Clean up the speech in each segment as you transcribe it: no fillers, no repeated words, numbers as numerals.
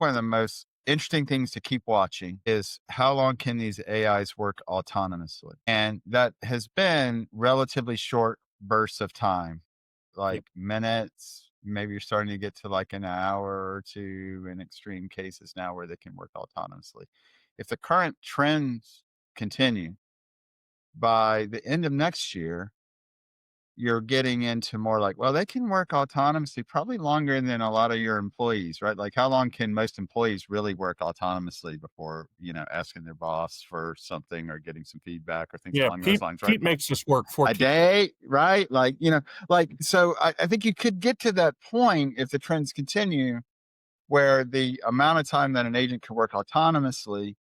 one of the most interesting things to keep watching is how long can these AIs work autonomously? And that has been relatively short bursts of time, Yep. like minutes. Maybe you're starting to get to like an hour or two in extreme cases now where they can work autonomously. If the current trends continue by the end of next year, you're getting into more like, well, they can work autonomously probably longer than a lot of your employees, right? Like, how long can most employees really work autonomously before, asking their boss for something or getting some feedback or things Yeah, along those Pete lines, right? Pete makes this work A 14. day, right? Like, so I think you could get to that point if the trends continue where the amount of time that an agent can work autonomously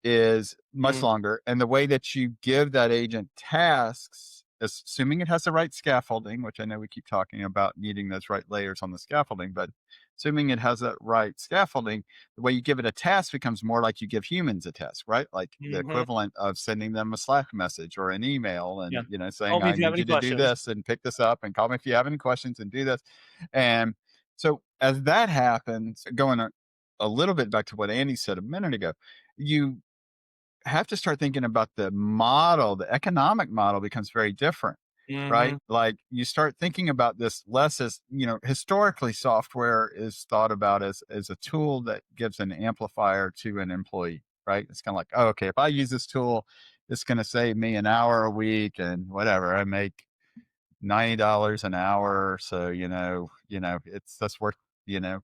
is much Mhm. longer. And the way that you give that agent tasks, assuming it has the right scaffolding, which I know we keep talking about needing those right layers on the scaffolding, but assuming it has that right scaffolding, the way you give it a task becomes more like you give humans a task, right? Like the Mhm. equivalent of sending them a Slack message or an email Yeah. and, Call saying, me I if you have need any you to do questions. this and pick this up and call me if you have any questions and do this. And so as that happens, going a little bit back to what Andy said a minute ago, you have to start thinking about the model, the economic model becomes very different, right? Mhm. Like you start thinking about this less as, historically software is thought about as a tool that gives an amplifier to an employee, right? It's kind of like, oh, okay, if I use this tool, it's going to save me an hour a week and whatever. I make $90 an hour. So, that's worth,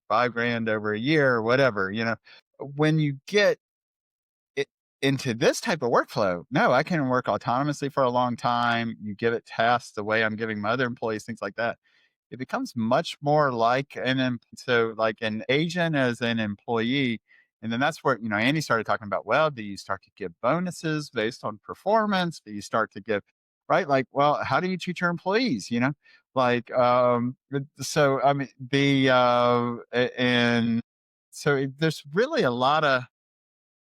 5 grand over a year or whatever, when you get it into this type of workflow, no, I can work autonomously for a long time. You give it tasks the way I'm giving my other employees, things like that. It becomes much more like so like an agent as an employee. And then that's where, Andy started talking about, well, do you start to give bonuses based on performance? Do you start to give, right? Like, well, how do you treat your employees? Like, so, I mean, and so there's really a lot of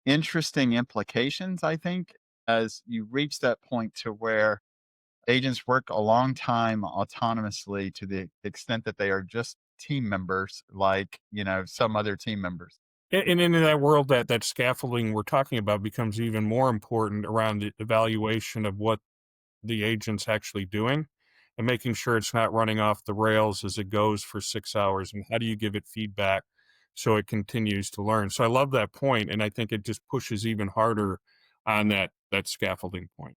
interesting implications, I think, as you reach that point to where agents work a long time autonomously to the extent that they are just team members, like, some other team members. And in that world, that scaffolding we're talking about becomes even more important around the evaluation of what the agent's actually doing and making sure it's not running off the rails as it goes for 6 hours, and how do you give it feedback so it continues to learn? So I love that point, and I think it just pushes even harder on that scaffolding point.